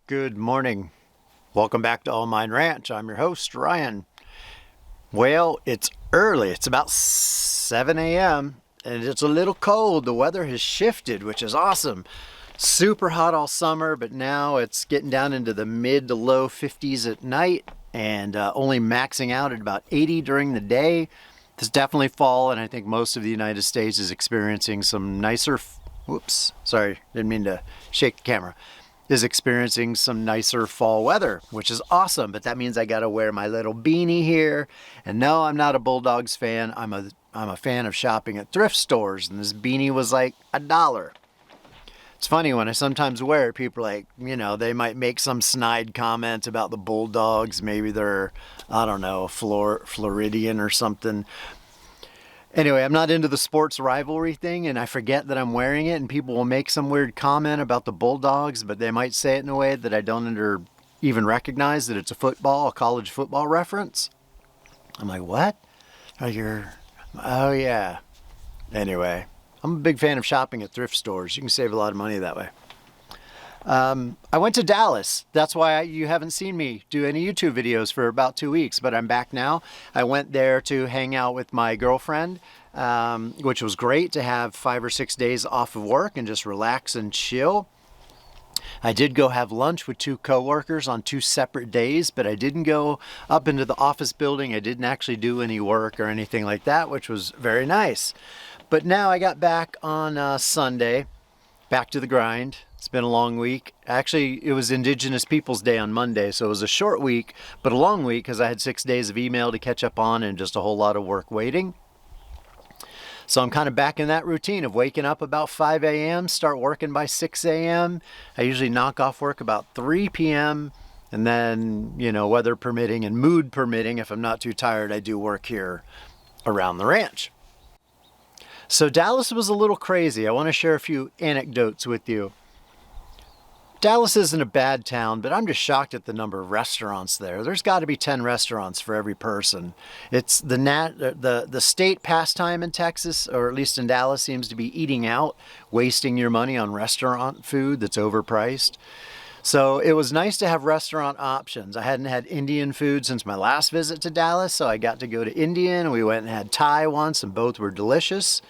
Good morning. Welcome back to All Mine Ranch. I'm your host, Ryan. Well, it's early. It's about 7 a.m. and it's a little cold. The weather has shifted, which is awesome. Super hot all summer, but now it's getting down into the mid to low 50s at night and only maxing out at about 80 during the day. It's definitely fall, and I think most of the United States is experiencing some nicer, whoops, sorry, didn't mean to shake the camera, is experiencing some nicer fall weather, which is awesome, but that means I gotta wear my little beanie here. And no, I'm not a Bulldogs fan. I'm a fan of shopping at thrift stores, and this beanie was like $1. It's funny when I sometimes wear it, people are like, they might make some snide comment about the Bulldogs. Maybe they're, I don't know, Floridian or something. Anyway, I'm not into the sports rivalry thing, and I forget that I'm wearing it, and people will make some weird comment about the Bulldogs, but they might say it in a way that I don't even recognize that it's a college football reference. I'm like, what? Oh yeah. Anyway, I'm a big fan of shopping at thrift stores. You can save a lot of money that way. I went to Dallas. That's why you haven't seen me do any YouTube videos for about 2 weeks, but I'm back now. I went there to hang out with my girlfriend, which was great to have 5 or 6 days off of work and just relax and chill. I did go have lunch with 2 coworkers on 2 separate days, but I didn't go up into the office building. I didn't actually do any work or anything like that, which was very nice. But now I got back on Sunday, back to the grind. It's been a long week. Actually, it was Indigenous Peoples Day on Monday, so it was a short week, but a long week because I had 6 days of email to catch up on and just a whole lot of work waiting. So I'm kind of back in that routine of waking up about 5 a.m., start working by 6 a.m. I usually knock off work about 3 p.m., and then, weather permitting and mood permitting, if I'm not too tired, I do work here around the ranch. So Dallas was a little crazy. I want to share a few anecdotes with you. Dallas isn't a bad town, but I'm just shocked at the number of restaurants there. There's got to be 10 restaurants for every person. It's the state pastime in Texas, or at least in Dallas, seems to be eating out, wasting your money on restaurant food that's overpriced. So it was nice to have restaurant options. I hadn't had Indian food since my last visit to Dallas, so I got to go to Indian. We went and had Thai once, and both were delicious.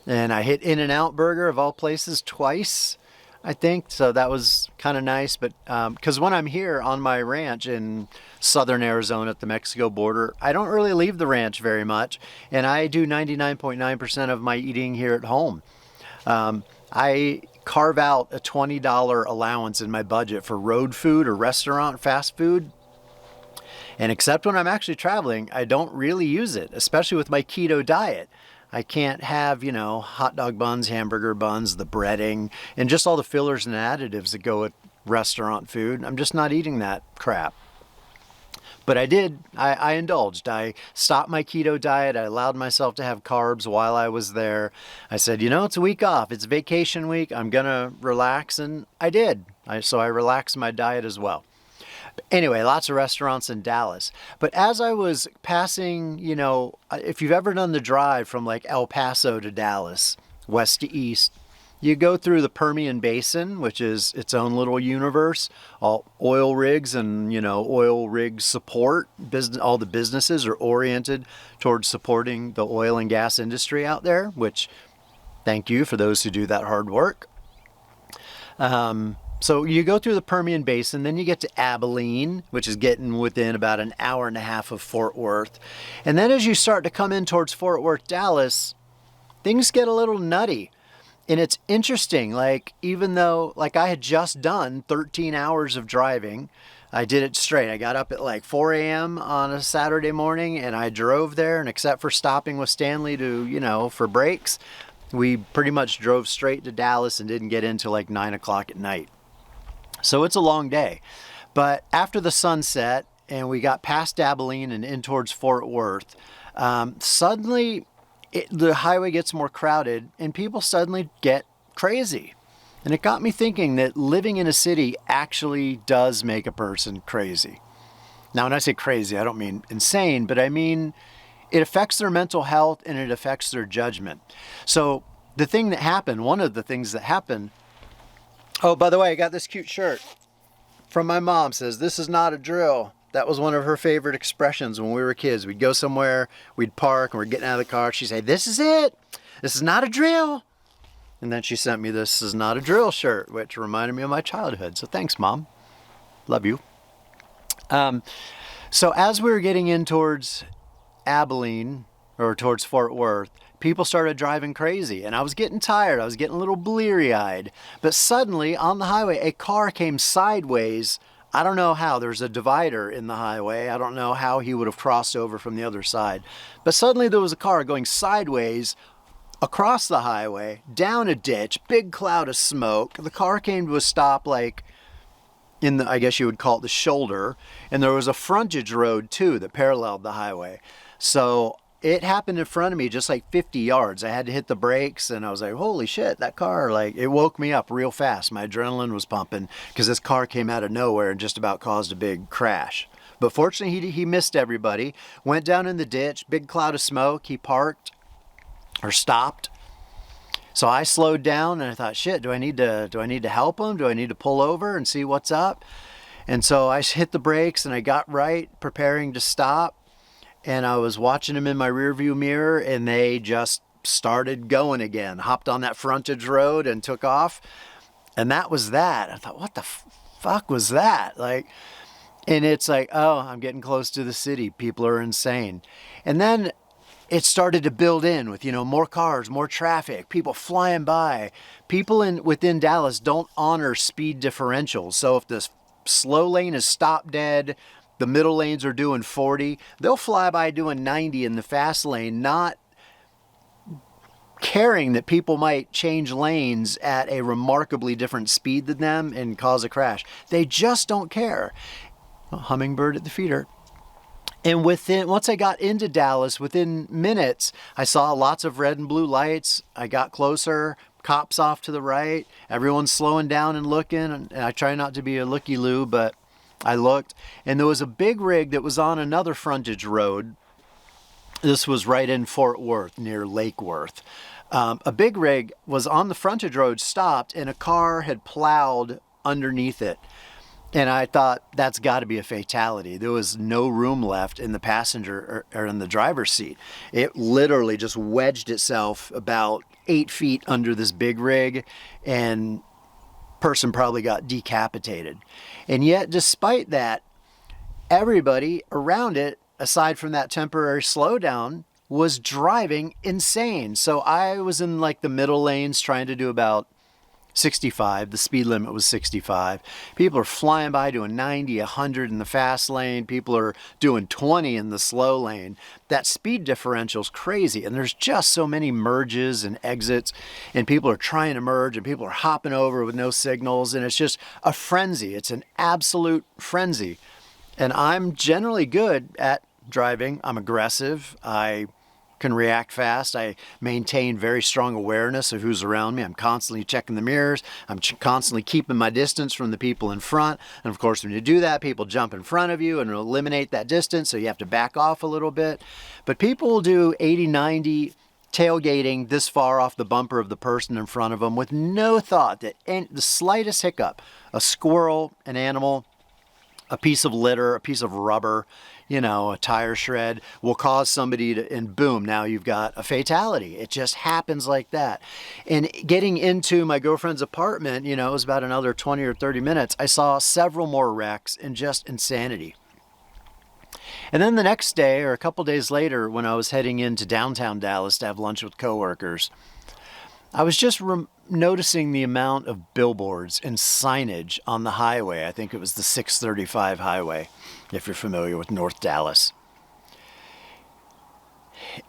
And I hit In-N-Out Burger, of all places, twice, I think. So that was kind of nice. But because when I'm here on my ranch in southern Arizona at the Mexico border, I don't really leave the ranch very much. And I do 99.9% of my eating here at home. I carve out a $20 allowance in my budget for road food or restaurant fast food. And except when I'm actually traveling, I don't really use it, especially with my keto diet. I can't have, hot dog buns, hamburger buns, the breading, and just all the fillers and additives that go with restaurant food. I'm just not eating that crap. But I indulged. I stopped my keto diet. I allowed myself to have carbs while I was there. I said, it's a week off. It's vacation week. I'm going to relax. And I did. So I relaxed my diet as well. Anyway, lots of restaurants in Dallas. But as I was passing, if you've ever done the drive from like El Paso to Dallas, west to east, you go through the Permian Basin, which is its own little universe. All oil rigs and, oil rig support. All the businesses are oriented towards supporting the oil and gas industry out there, which thank you for those who do that hard work. So you go through the Permian Basin, then you get to Abilene, which is getting within about an hour and a half of Fort Worth. And then as you start to come in towards Fort Worth, Dallas, things get a little nutty. And it's interesting, even though, I had just done 13 hours of driving, I did it straight. I got up at 4 a.m. on a Saturday morning, and I drove there, and except for stopping with Stanley to, for breaks, we pretty much drove straight to Dallas and didn't get in till 9 o'clock at night. So it's a long day. But after the sun set, and we got past Abilene and in towards Fort Worth, suddenly the highway gets more crowded and people suddenly get crazy. And it got me thinking that living in a city actually does make a person crazy. Now, when I say crazy, I don't mean insane, but I mean it affects their mental health and it affects their judgment. So one of the things that happened, oh, by the way, I got this cute shirt from my mom says, "This is not a drill." That was one of her favorite expressions when we were kids. We'd go somewhere, we'd park, and we're getting out of the car. She'd say, "This is it. This is not a drill." And then she sent me "This is not a drill" shirt, which reminded me of my childhood. So thanks, Mom. Love you. So as we were getting in towards Abilene, or towards Fort Worth, people started driving crazy, and I was getting tired. I was getting a little bleary-eyed. But suddenly, on the highway, a car came sideways. I don't know how. There's a divider in the highway. I don't know how he would have crossed over from the other side. But suddenly there was a car going sideways across the highway, down a ditch, big cloud of smoke. The car came to a stop like in the, I guess you would call it the shoulder, and there was a frontage road too that paralleled the highway. So it happened in front of me just like 50 yards. I had to hit the brakes, and I was like, holy shit, that car, like, it woke me up real fast. My adrenaline was pumping because this car came out of nowhere and just about caused a big crash. But fortunately, he missed everybody, went down in the ditch, big cloud of smoke. He parked or stopped. So I slowed down and I thought, shit, do I need to help him? Do I need to pull over and see what's up? And so I hit the brakes and I got right, preparing to stop. And I was watching him in my rearview mirror, and they just started going again, hopped on that frontage road and took off. And that was that. I thought, what the fuck was that? Like, and it's like, oh, I'm getting close to the city. People are insane. And then it started to build in with, more cars, more traffic, people flying by. People within Dallas don't honor speed differentials. So if the slow lane is stopped dead, the middle lanes are doing 40, they'll fly by doing 90 in the fast lane, not caring that people might change lanes at a remarkably different speed than them and cause a crash. They just don't care. A hummingbird at the feeder. And once I got into Dallas, within minutes, I saw lots of red and blue lights. I got closer, cops off to the right, everyone's slowing down and looking. And I try not to be a looky-loo, but I looked, and there was a big rig that was on another frontage road. This was right in Fort Worth, near Lake Worth. A big rig was on the frontage road, stopped, and a car had plowed underneath it. And I thought, that's got to be a fatality. There was no room left in the passenger or in the driver's seat. It literally just wedged itself about 8 feet under this big rig, and person probably got decapitated. And yet, despite that, everybody around it, aside from that temporary slowdown, was driving insane. So I was in like the middle lanes trying to do about 65. The speed limit was 65. People are flying by doing 90, 100 in the fast lane. People are doing 20 in the slow lane. That speed differential is crazy. And there's just so many merges and exits, and people are trying to merge, and people are hopping over with no signals. And it's just a frenzy. It's an absolute frenzy. And I'm generally good at driving. I'm aggressive. I can react fast. I maintain very strong awareness of who's around me. I'm constantly checking the mirrors. I'm constantly keeping my distance from the people in front. And of course, when you do that, people jump in front of you and eliminate that distance. So you have to back off a little bit. But people will do 80, 90 tailgating this far off the bumper of the person in front of them with no thought that the slightest hiccup, a squirrel, an animal, a piece of litter, a piece of rubber, a tire shred will cause somebody to, and boom, now you've got a fatality. It just happens like that. And getting into my girlfriend's apartment, it was about another 20 or 30 minutes. I saw several more wrecks and just insanity. And then the next day or a couple days later, when I was heading into downtown Dallas to have lunch with coworkers, I was just noticing the amount of billboards and signage on the highway. I think it was the 635 highway, if you're familiar with North Dallas.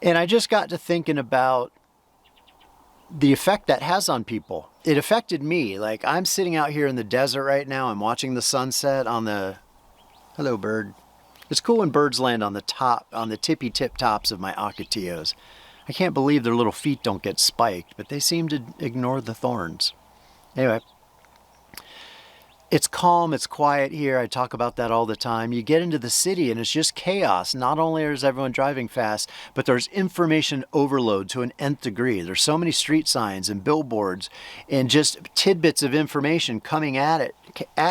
And I just got to thinking about the effect that has on people. It affected me. Like, I'm sitting out here in the desert right now. I'm watching the sunset on the... Hello, bird. It's cool when birds land on the tippy tip tops of my ocotillos. I can't believe their little feet don't get spiked, but they seem to ignore the thorns. Anyway, It's calm, it's quiet here. I talk about that all the time. You get into the city and it's just chaos. Not only is everyone driving fast, but there's information overload to an nth degree. There's so many street signs and billboards and just tidbits of information coming at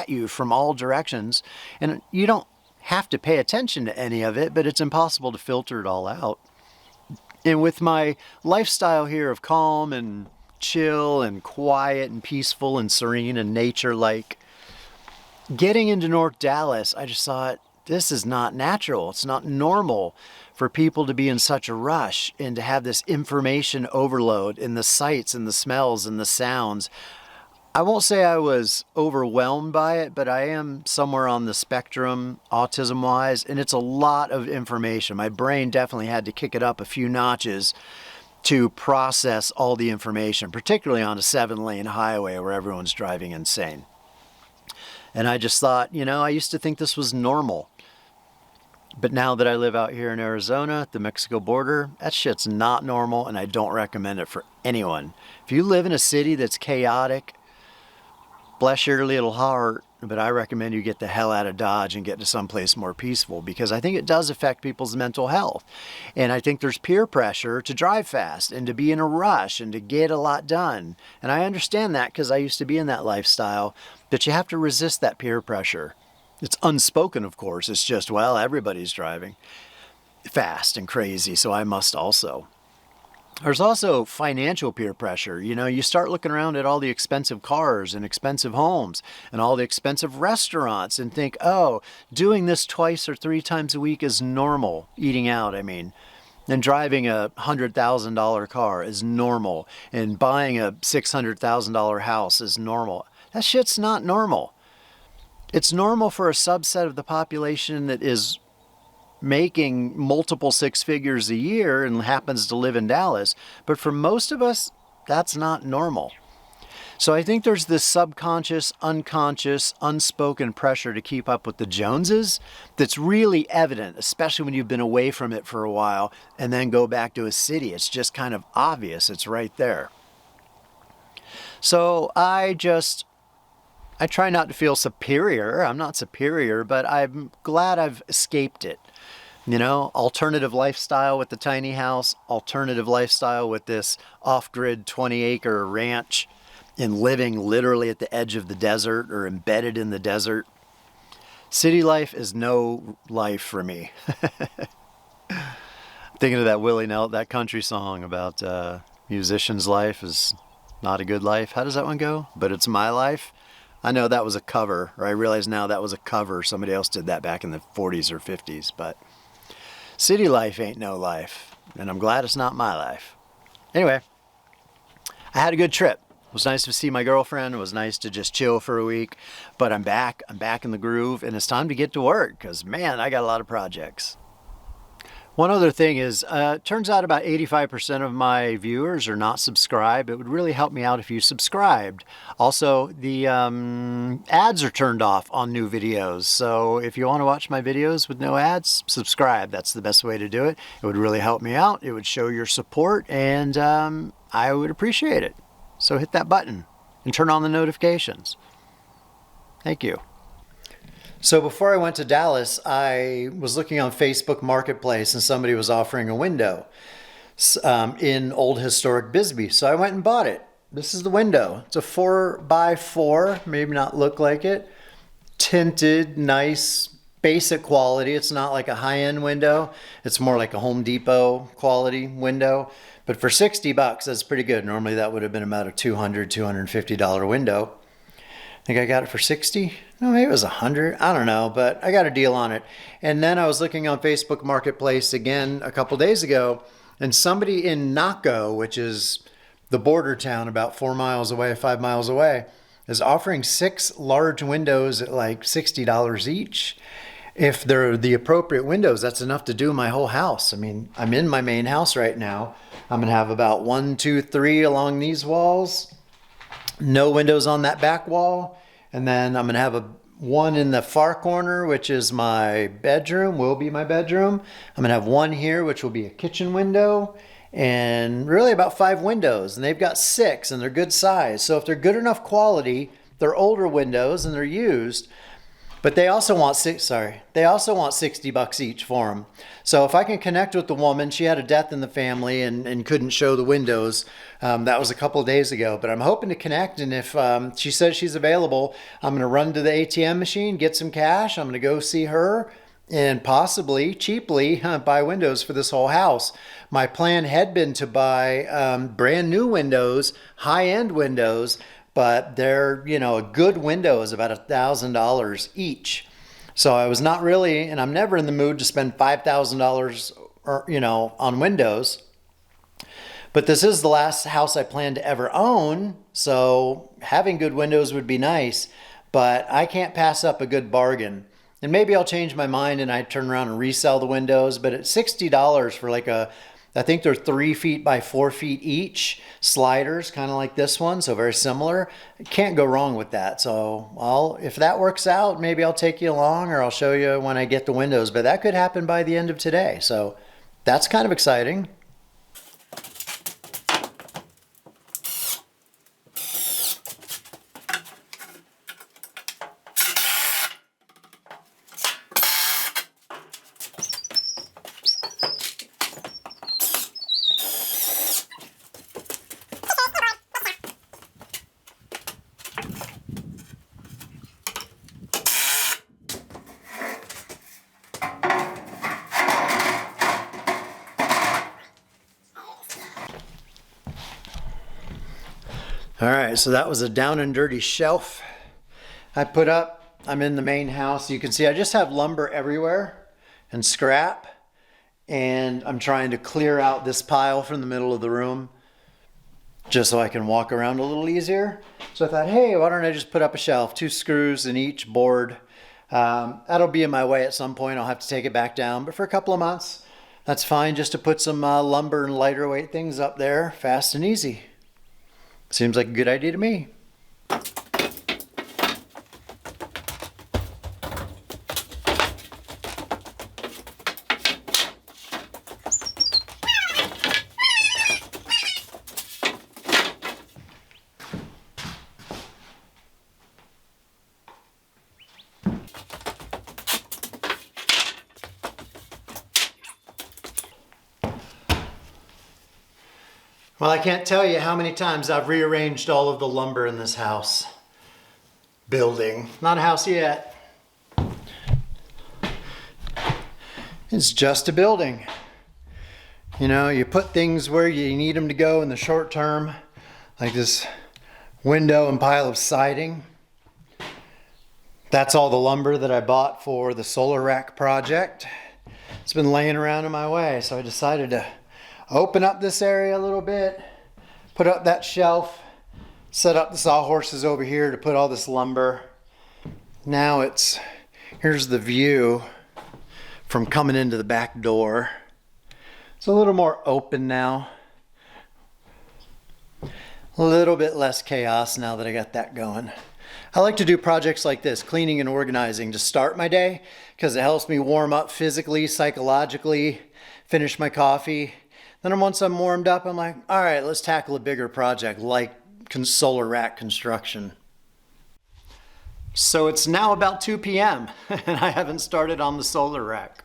you from all directions. And you don't have to pay attention to any of it, but it's impossible to filter it all out. And with my lifestyle here of calm and chill and quiet and peaceful and serene and nature-like, getting into North Dallas, I just thought, this is not natural. It's not normal for people to be in such a rush and to have this information overload in the sights and the smells and the sounds. I won't say I was overwhelmed by it, but I am somewhere on the spectrum autism-wise, and it's a lot of information. My brain definitely had to kick it up a few notches to process all the information, particularly on a 7-lane highway where everyone's driving insane. And I just thought, I used to think this was normal. But now that I live out here in Arizona at the Mexico border, that shit's not normal, and I don't recommend it for anyone. If you live in a city that's chaotic, bless your little heart, but I recommend you get the hell out of Dodge and get to someplace more peaceful, because I think it does affect people's mental health. And I think there's peer pressure to drive fast and to be in a rush and to get a lot done. And I understand that because I used to be in that lifestyle, but you have to resist that peer pressure. It's unspoken, of course. It's just, well, everybody's driving fast and crazy, so I must also. There's also financial peer pressure. You start looking around at all the expensive cars and expensive homes and all the expensive restaurants and think, oh, doing this 2 or 3 times a week is normal. Eating out, I mean. And driving a $100,000 car is normal. And buying a $600,000 house is normal. That shit's not normal. It's normal for a subset of the population that is making multiple 6 figures a year and happens to live in Dallas. But for most of us, that's not normal. So I think there's this subconscious, unconscious, unspoken pressure to keep up with the Joneses that's really evident, especially when you've been away from it for a while and then go back to a city. It's just kind of obvious. It's right there. So I try not to feel superior. I'm not superior, but I'm glad I've escaped it. Alternative lifestyle with the tiny house, alternative lifestyle with this off-grid 20-acre ranch, and living literally at the edge of the desert or embedded in the desert. City life is no life for me. Thinking of that Willie Nelson, that country song about musician's life is not a good life. How does that one go? But it's my life. I know that was a cover, or I realize now that was a cover. Somebody else did that back in the 40s or 50s, but city life ain't no life, and I'm glad it's not my life. Anyway, I had a good trip. It was nice to see my girlfriend. It was nice to just chill for a week, but I'm back in the groove, and it's time to get to work, because man, I got a lot of projects. One other thing is, turns out about 85% of my viewers are not subscribed. It would really help me out if you subscribed. Also, the ads are turned off on new videos. So if you want to watch my videos with no ads, subscribe. That's the best way to do it. It would really help me out. It would show your support, and I would appreciate it. So hit that button and turn on the notifications. Thank you. So before I went to Dallas, I was looking on Facebook Marketplace and somebody was offering a window in old historic Bisbee. So I went and bought it. This is the window. It's a 4x4, maybe not look like it. Tinted, nice, basic quality. It's not like a high-end window. It's more like a Home Depot quality window. But for $60, that's pretty good. Normally that would have been about a $200, $250 window. I think I got it for 60. No, maybe it was 100. I don't know, but I got a deal on it. And then I was looking on Facebook Marketplace again a couple days ago, and somebody in Naco, which is the border town about 4 miles away, 5 miles away, is offering 6 large windows at like $60 each. If they're the appropriate windows, that's enough to do my whole house. I mean, I'm in my main house right now. I'm going to have about 1, 2, 3 along these walls. No windows on that back wall. And then I'm going to have one in the far corner, which is my bedroom, will be my bedroom. I'm going to have one here, which will be a kitchen window. And really about 5 windows. And they've got 6, and they're good size. So if they're good enough quality, They're older windows and they're used, but they also want $60 each for them. So if I can connect with the woman, she had a death in the family and couldn't show the windows. That was a couple of days ago, but I'm hoping to connect. And if she says she's available, I'm going to run to the ATM machine, get some cash. I'm going to go see her and possibly cheaply buy windows for this whole house. My plan had been to buy brand new windows, high-end windows, but they're, a good window is about $1,000 each. So I was not really, and I'm never in the mood to spend $5,000 on windows. But this is the last house I plan to ever own, so having good windows would be nice, but I can't pass up a good bargain. And maybe I'll change my mind and I turn around and resell the windows, but at $60 for I think they're 3 feet by 4 feet each, sliders, kind of like this one, so very similar. Can't go wrong with that. So if that works out, maybe I'll take you along or I'll show you when I get the windows, but that could happen by the end of today. So that's kind of exciting. All right, so that was a down and dirty shelf I put up. I'm in the main house. You can see I just have lumber everywhere and scrap, and I'm trying to clear out this pile from the middle of the room just so I can walk around a little easier. So I thought, hey, why don't I just put up a shelf, 2 screws in each board. That'll be in my way at some point. I'll have to take it back down, but for a couple of months, that's fine just to put some lumber and lighter weight things up there, fast and easy. Seems like a good idea to me. Well, I can't tell you how many times I've rearranged all of the lumber in this house. Building. Not a house yet. It's just a building. You put things where you need them to go in the short term, like this window and pile of siding. That's all the lumber that I bought for the solar rack project. It's been laying around in my way, so I decided to open up this area a little bit, put up that shelf, set up the sawhorses over here to put all this lumber. Now here's the view from coming into the back door. It's a little more open now. A little bit less chaos now that I got that going. I like to do projects like this, cleaning and organizing, to start my day because it helps me warm up physically, psychologically, finish my coffee. Then once I'm warmed up, I'm like, all right, let's tackle a bigger project like solar rack construction. So it's now about 2 p.m. and I haven't started on the solar rack.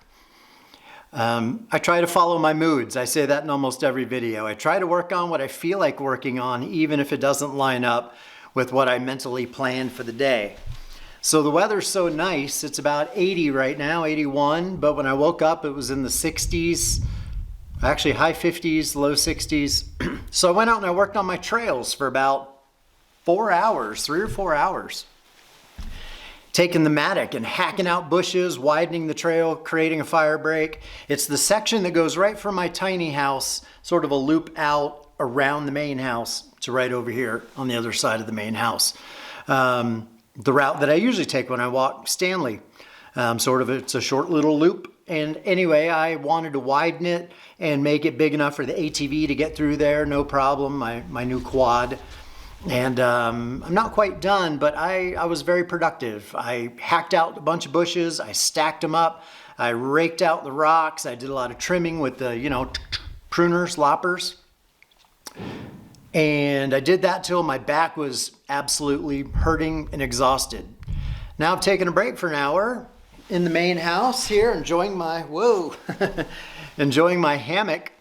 I try to follow my moods. I say that in almost every video. I try to work on what I feel like working on, even if it doesn't line up with what I mentally planned for the day. So the weather's so nice. It's about 80 right now, 81, but when I woke up, it was in the 60s. Actually high 50s, low 60s. So I went out and I worked on my trails for about 4 hours, 3 or 4 hours. Taking the mattock and hacking out bushes, widening the trail, creating a fire break. It's the section that goes right from my tiny house, sort of a loop out around the main house to right over here on the other side of the main house. The route that I usually take when I walk Stanley. It's a short little loop. And anyway, I wanted to widen it and make it big enough for the ATV to get through there, no problem, my new quad. And I'm not quite done, but I was very productive. I hacked out a bunch of bushes, I stacked them up, I raked out the rocks, I did a lot of trimming with the, pruners, loppers. And I did that till my back was absolutely hurting and exhausted. Now I've taken a break for an hour in the main house here, enjoying my, enjoying my hammock.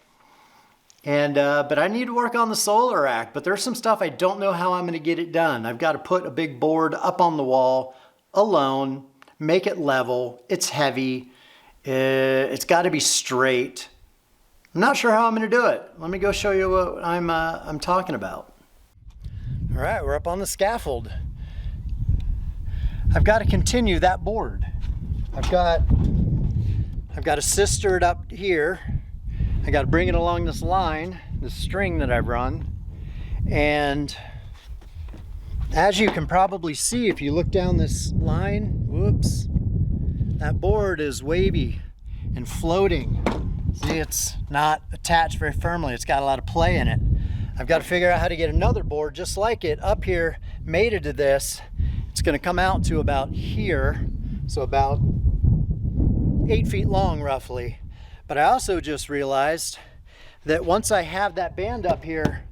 And, but I need to work on the solar rack, but there's some stuff I don't know how I'm gonna get it done. I've got to put a big board up on the wall alone, make it level, it's heavy, it's gotta be straight. I'm not sure how I'm gonna do it. Let me go show you what I'm talking about. All right, we're up on the scaffold. I've got to continue that board. I've got to sister it up here. I got to bring it along this line, this string that I've run. And as you can probably see, if you look down this line, whoops, that board is wavy and floating. See, it's not attached very firmly. It's got a lot of play in it. I've got to figure out how to get another board just like it up here, mated to this. It's going to come out to about here, so about 8 feet long roughly. But I also just realized that once I have that band up here,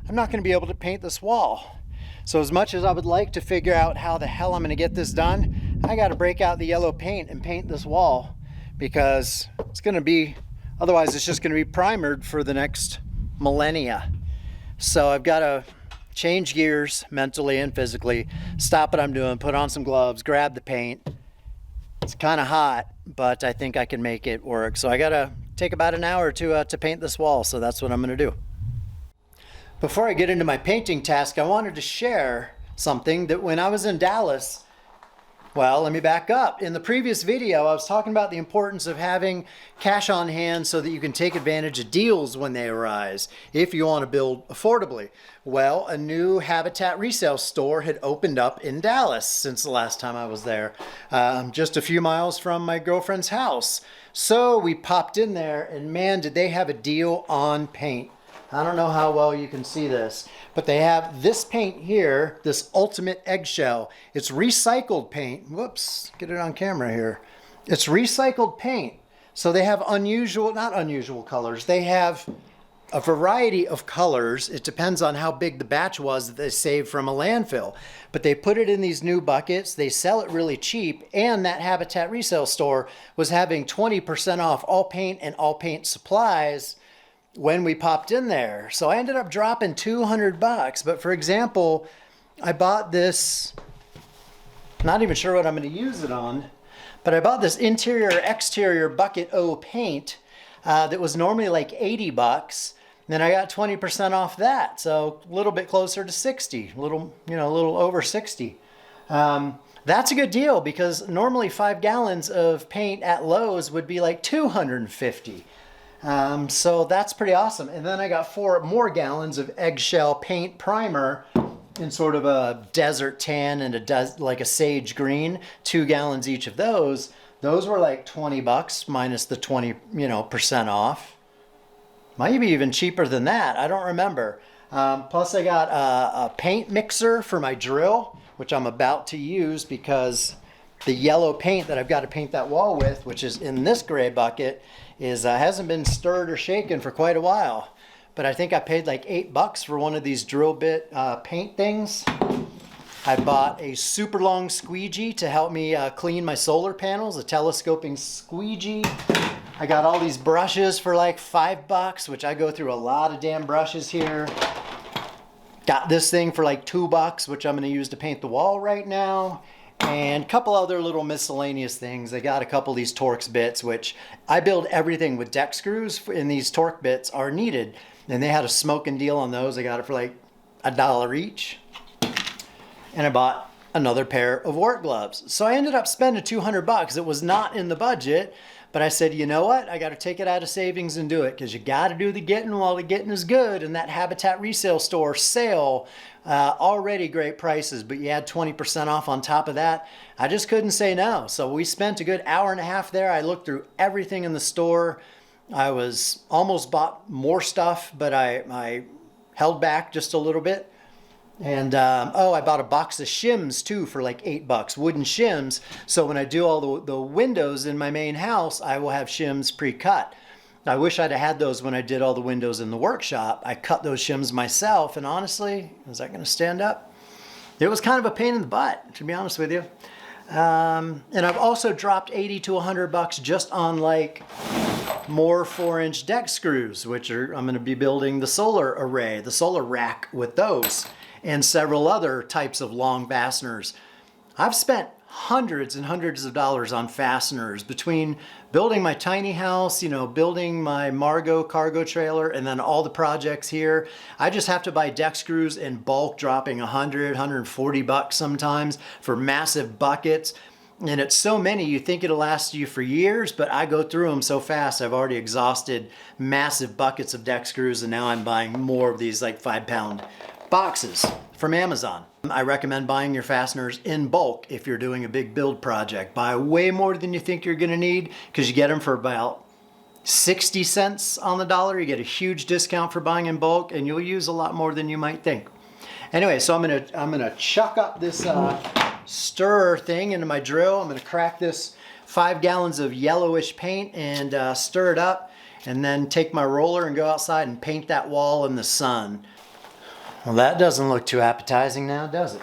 I'm not going to be able to paint this wall. So as much as I would like to figure out how the hell I'm going to get this done, I got to break out the yellow paint and paint this wall, because it's going to be, otherwise it's just going to be primered for the next millennia. So I've got to change gears mentally and physically, stop what I'm doing, put on some gloves, grab the paint. It's kind of hot, but I think I can make it work. So I gotta take about an hour to paint this wall, so that's what I'm gonna do. Before I get into my painting task, I wanted to share something that when I was in Dallas, well, let me back up. In the previous video, I was talking about the importance of having cash on hand so that you can take advantage of deals when they arise, if you want to build affordably. Well, a new Habitat Resale store had opened up in Dallas since the last time I was there, just a few miles from my girlfriend's house. So we popped in there, and man, did they have a deal on paint. I don't know how well you can see this, but they have this paint here, this Ultimate Eggshell. It's recycled paint. Whoops, get it on camera here. It's recycled paint. So they have not unusual colors. They have a variety of colors. It depends on how big the batch was that they saved from a landfill. But they put it in these new buckets. They sell it really cheap. And that Habitat Resale store was having 20% off all paint and all paint supplies when we popped in there. So I ended up dropping $200. But for example, I bought this, not even sure what I'm going to use it on, but I bought this interior exterior bucket O paint that was normally like $80. Then I got 20% off that, so a little bit closer to 60, a little over 60. That's a good deal, because normally 5 gallons of paint at Lowe's would be like $250. So that's pretty awesome. And then I got 4 more gallons of eggshell paint primer in sort of a desert tan and like a sage green, 2 gallons each of those. Those were like $20 minus the 20% off. Might be even cheaper than that. I don't remember. Plus I got a paint mixer for my drill, which I'm about to use because the yellow paint that I've got to paint that wall with, which is in this gray bucket, hasn't been stirred or shaken for quite a while. But I think I paid like $8 for one of these drill bit paint things. I bought a super long squeegee to help me clean my solar panels, a telescoping squeegee. I got all these brushes for like $5, which I go through a lot of damn brushes here. Got this thing for like $2, which I'm going to use to paint the wall right now. And a couple other little miscellaneous things. I got a couple of these Torx bits, which I build everything with deck screws, and these Torx bits are needed. And they had a smoking deal on those. I got it for like $1 each. And I bought another pair of work gloves. So I ended up spending $200. It was not in the budget, but I said, you know what? I got to take it out of savings and do it, because you got to do the getting while the getting is good. And that Habitat Resale store sale, already great prices, but you had 20% off on top of that. I just couldn't say no. So we spent a good hour and a half there. I looked through everything in the store. I was almost bought more stuff, but I held back just a little bit. And I bought a box of shims too for like $8, wooden shims. So when I do all the windows in my main house, I will have shims pre-cut. I wish I'd have had those when I did all the windows in the workshop. I cut those shims myself, and honestly, is that going to stand up? It was kind of a pain in the butt, to be honest with you. And I've also dropped 80 to 100 bucks just on like more 4-inch deck screws, which are, I'm going to be building the solar array, the solar rack with those, and several other types of long fasteners. I've spent hundreds and hundreds of dollars on fasteners between building my tiny house, you know, building my Margot cargo trailer, and then all the projects here. I just have to buy deck screws in bulk, dropping 100, 140 bucks sometimes for massive buckets. And it's so many, you think it'll last you for years, but I go through them so fast. I've already exhausted massive buckets of deck screws, and now I'm buying more of these like 5-pound boxes from Amazon. I recommend buying your fasteners in bulk if you're doing a big build project. Buy way more than you think you're gonna need, because you get them for about 60 cents on the dollar. You get a huge discount for buying in bulk, and you'll use a lot more than you might think. Anyway, so I'm gonna chuck up this stirrer thing into my drill. I'm gonna crack this 5 gallons of yellowish paint and stir it up, and then take my roller and go outside and paint that wall in the sun. Well, that doesn't look too appetizing now, does it?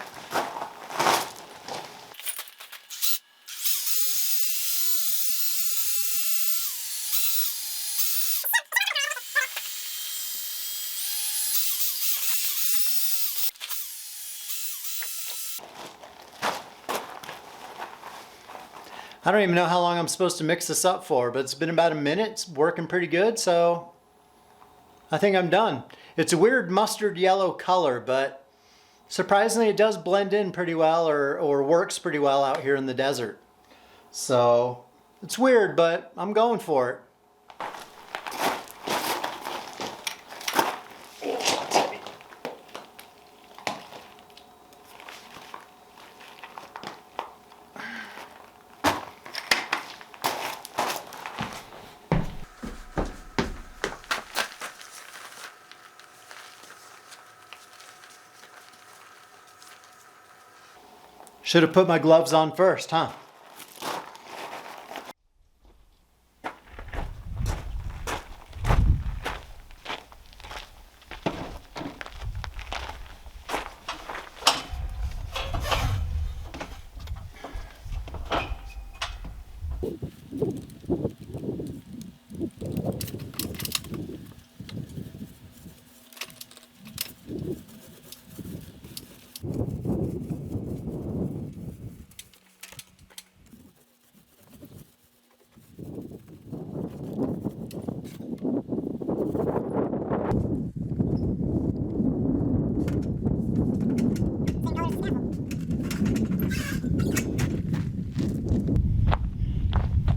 I don't even know how long I'm supposed to mix this up for, but it's been about a minute. It's working pretty good, so I think I'm done. It's a weird mustard yellow color, but surprisingly it does blend in pretty well, or works pretty well out here in the desert. So it's weird, but I'm going for it. Should have put my gloves on first, huh?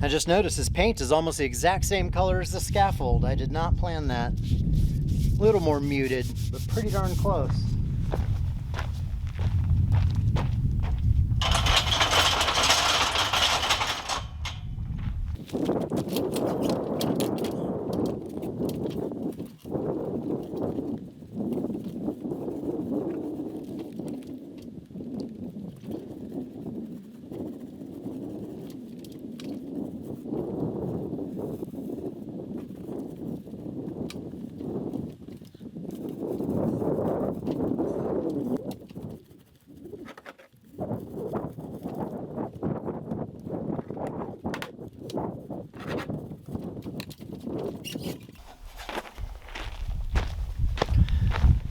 I just noticed this paint is almost the exact same color as the scaffold. I did not plan that. A little more muted, but pretty darn close.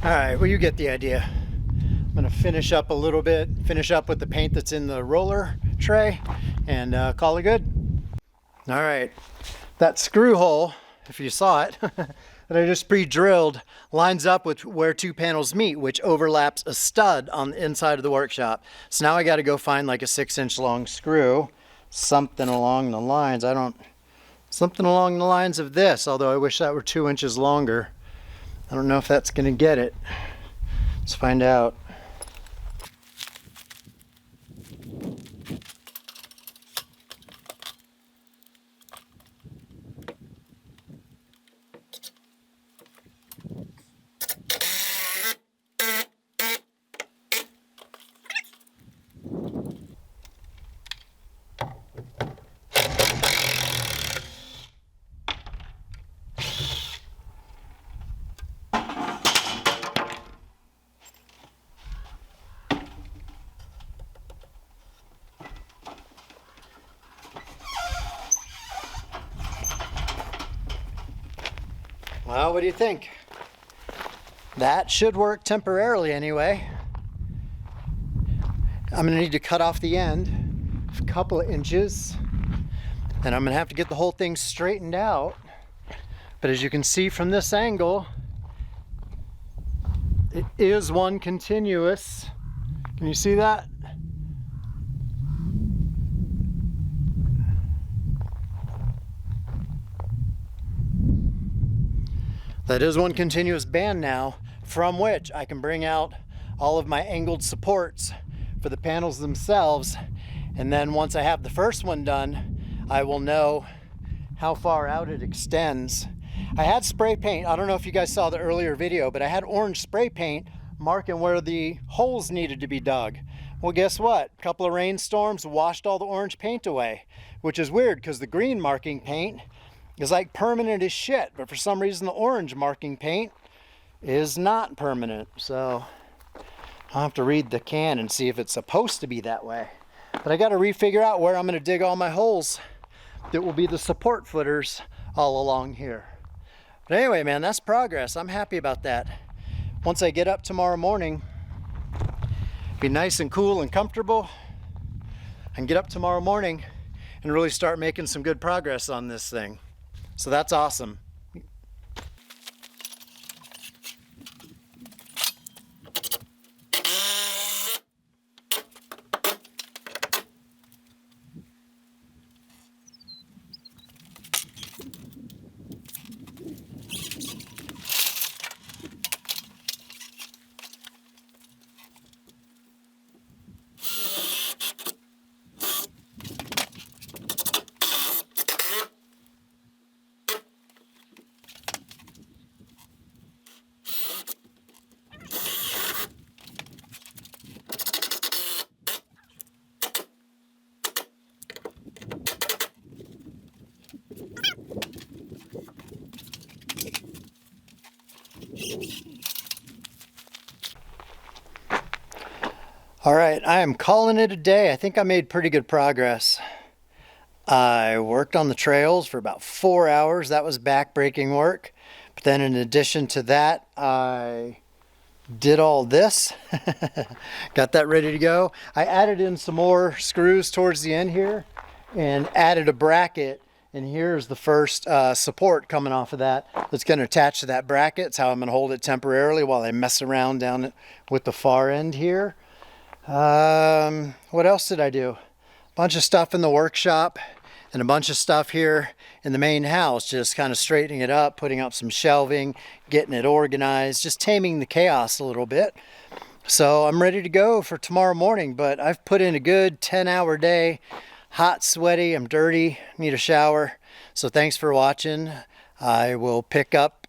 All right, well, you get the idea. I'm gonna finish up a little bit, finish up with the paint that's in the roller tray, and call it good. All right, that screw hole, if you saw it, that I just pre-drilled, lines up with where 2 panels meet, which overlaps a stud on the inside of the workshop. So now I gotta go find like a 6-inch long screw, something along the lines, something along the lines of this, although I wish that were 2 inches longer. I don't know if that's going to get it. Let's find out. Well, what do you think? That should work temporarily anyway. I'm gonna need to cut off the end a couple of inches, and I'm gonna have to get the whole thing straightened out. But as you can see from this angle, it is one continuous. Can you see that? That is one continuous band now, from which I can bring out all of my angled supports for the panels themselves. And then once I have the first one done, I will know how far out it extends. I had spray paint, I don't know if you guys saw the earlier video, but I had orange spray paint marking where the holes needed to be dug. Well, guess what? A couple of rainstorms washed all the orange paint away, which is weird because the green marking paint is like permanent as shit, but for some reason the orange marking paint is not permanent. So I'll have to read the can and see if it's supposed to be that way. But I got to refigure out where I'm going to dig all my holes that will be the support footers all along here. But anyway, man, that's progress. I'm happy about that. Once I get up tomorrow morning, be nice and cool and comfortable, and get up tomorrow morning and really start making some good progress on this thing. So that's awesome. All right, I am calling it a day. I think I made pretty good progress. I worked on the trails for about 4 hours. That was back-breaking work. But then in addition to that, I did all this. Got that ready to go. I added in some more screws towards the end here and added a bracket. And here's the first support coming off of that that's going to attach to that bracket. It's how I'm going to hold it temporarily while I mess around down with the far end here. What else did I do? A bunch of stuff in the workshop and a bunch of stuff here in the main house, just kind of straightening it up, putting up some shelving, getting it organized, just taming the chaos a little bit. So I'm ready to go for tomorrow morning, but I've put in a good 10-hour day, hot, sweaty, I'm dirty, need a shower. So thanks for watching. I will pick up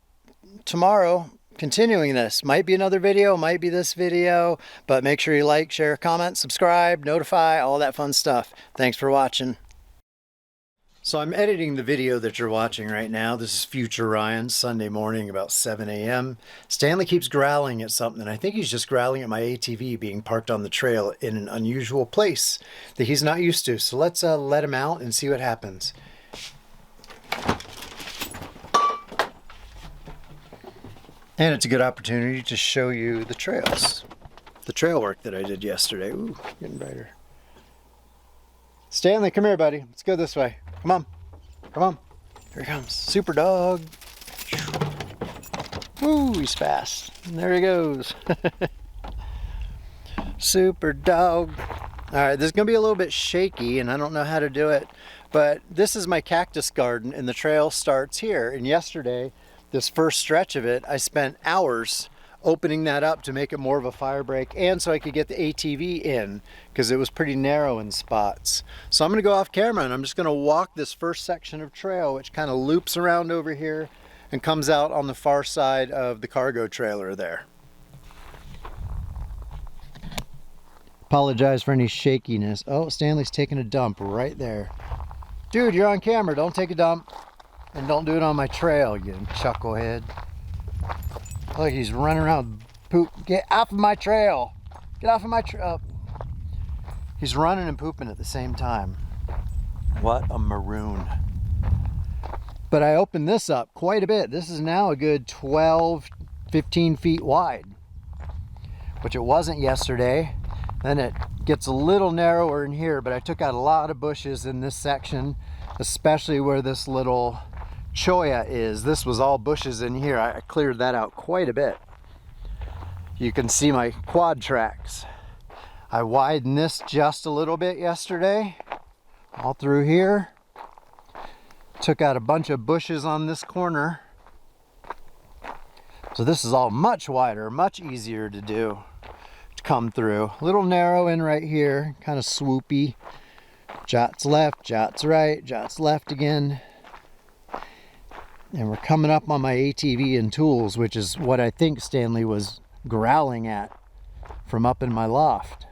tomorrow continuing this. Might be another video, might be this video, but make sure you like, share, comment, subscribe, notify, all that fun stuff. Thanks for watching. So I'm editing the video that you're watching right now. This is future Ryan, Sunday morning about 7 a.m. Stanley keeps growling at something. I think he's just growling at my ATV being parked on the trail in an unusual place that he's not used to. So let's let him out and see what happens. And it's a good opportunity to show you the trails. The trail work that I did yesterday. Ooh, getting brighter. Stanley, come here, buddy. Let's go this way. Come on. Come on. Here he comes. Super dog. Woo, he's fast. And there he goes. Super dog. All right, this is going to be a little bit shaky, and I don't know how to do it. But this is my cactus garden, and the trail starts here. And yesterday, this first stretch of it, I spent hours opening that up to make it more of a fire break and so I could get the ATV in because it was pretty narrow in spots. So I'm going to go off camera and I'm just going to walk this first section of trail, which kind of loops around over here and comes out on the far side of the cargo trailer there. Apologize for any shakiness. Oh, Stanley's taking a dump right there. Dude, you're on camera. Don't take a dump. And don't do it on my trail, you chucklehead. Look, he's running around. Poop. Get off of my trail. Get off of my trail. He's running and pooping at the same time. What a maroon. But I opened this up quite a bit. This is now a good 12, 15 feet wide, which it wasn't yesterday. Then it gets a little narrower in here, but I took out a lot of bushes in this section, especially where this little cholla is. This was all bushes in here. I cleared that out quite a bit. You can see my quad tracks. I widened this just a little bit yesterday, all through here. Took out a bunch of bushes on this corner. So this is all much wider, much easier to do, to come through. A little narrow in right here, kind of swoopy. Jots left, jots right, jots left again. And we're coming up on my ATV and tools, which is what I think Stanley was growling at from up in my loft.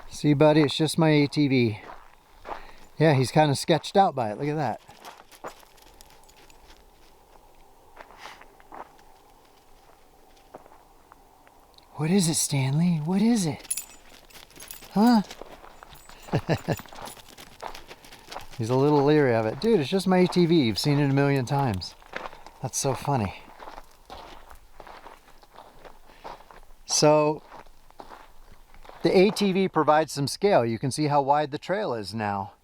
See, buddy, it's just my ATV. Yeah, he's kind of sketched out by it. Look at that. What is it, Stanley? What is it? Huh? He's a little leery of it. Dude, it's just my ATV. You've seen it a million times. That's so funny. So, the ATV provides some scale. You can see how wide the trail is now.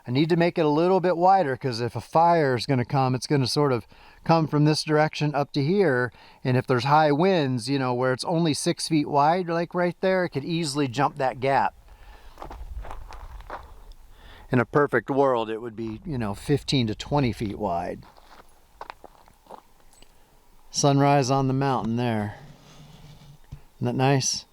I need to make it a little bit wider because if a fire is going to come, it's going to sort of come from this direction up to here. And if there's high winds, you know, where it's only 6 feet wide, like right there, it could easily jump that gap. In a perfect world, it would be, you know, 15 to 20 feet wide. Sunrise on the mountain there. Isn't that nice?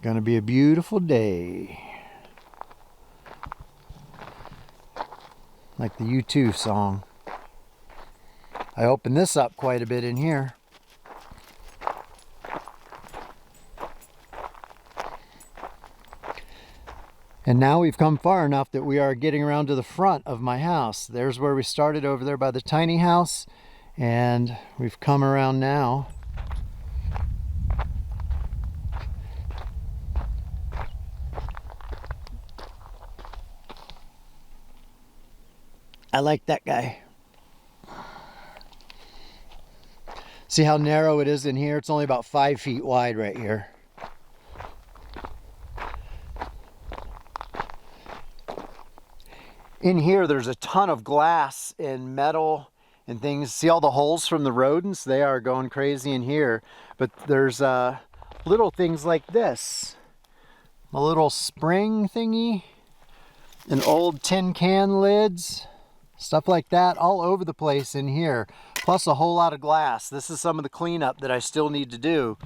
Gonna be a beautiful day. Like the U2 song. I opened this up quite a bit in here. And now we've come far enough that we are getting around to the front of my house. There's where we started, over there by the tiny house. And we've come around now. I like that guy. See how narrow it is in here? It's only about 5 feet wide right here. In here, there's a ton of glass and metal and things. See all the holes from the rodents? They are going crazy in here. But there's little things like this. A little spring thingy. And old tin can lids. Stuff like that all over the place in here. Plus a whole lot of glass. This is some of the cleanup that I still need to do.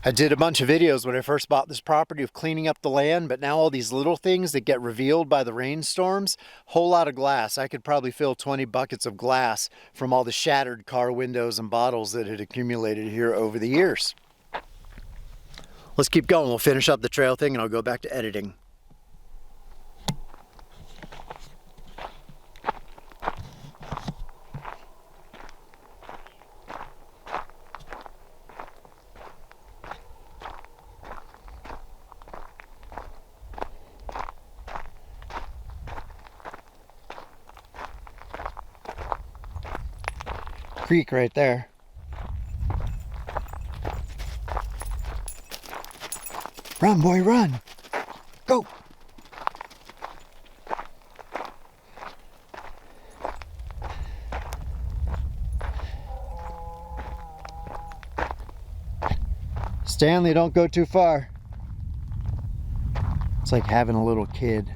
I did a bunch of videos when I first bought this property of cleaning up the land, but now all these little things that get revealed by the rainstorms, whole lot of glass. I could probably fill 20 buckets of glass from all the shattered car windows and bottles that had accumulated here over the years. Let's keep going. We'll finish up the trail thing and I'll go back to editing. Creek right there. Run, boy, run. Go. Stanley, don't go too far. It's like having a little kid.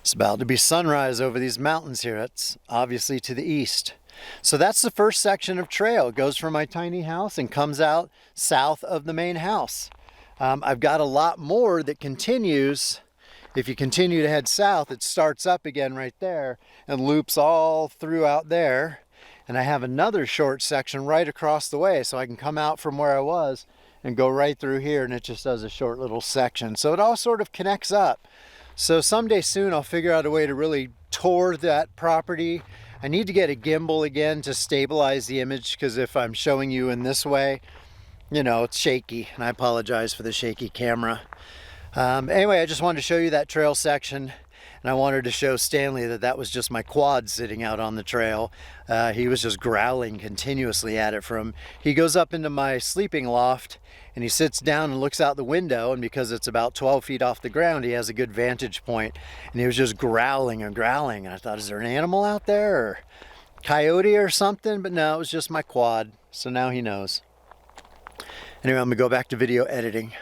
It's about to be sunrise over these mountains here. That's obviously to the east. So that's the first section of trail. It goes from my tiny house and comes out south of the main house. I've got a lot more that continues. If you continue to head south, it starts up again right there and loops all throughout there. And I have another short section right across the way, so I can come out from where I was and go right through here, and it just does a short little section. So it all sort of connects up. So someday soon I'll figure out a way to really tour that property. I need to get a gimbal again to stabilize the image, because if I'm showing you in this way, you know, it's shaky, and I apologize for the shaky camera. Anyway, I just wanted to show you that trail section, and I wanted to show Stanley that that was just my quad sitting out on the trail. He was just growling continuously at it he goes up into my sleeping loft, and he sits down and looks out the window, and because it's about 12 feet off the ground, he has a good vantage point, and he was just growling and growling, and I thought, is there an animal out there, or coyote or something? But no, it was just my quad, so now he knows. Anyway, I'm gonna go back to video editing.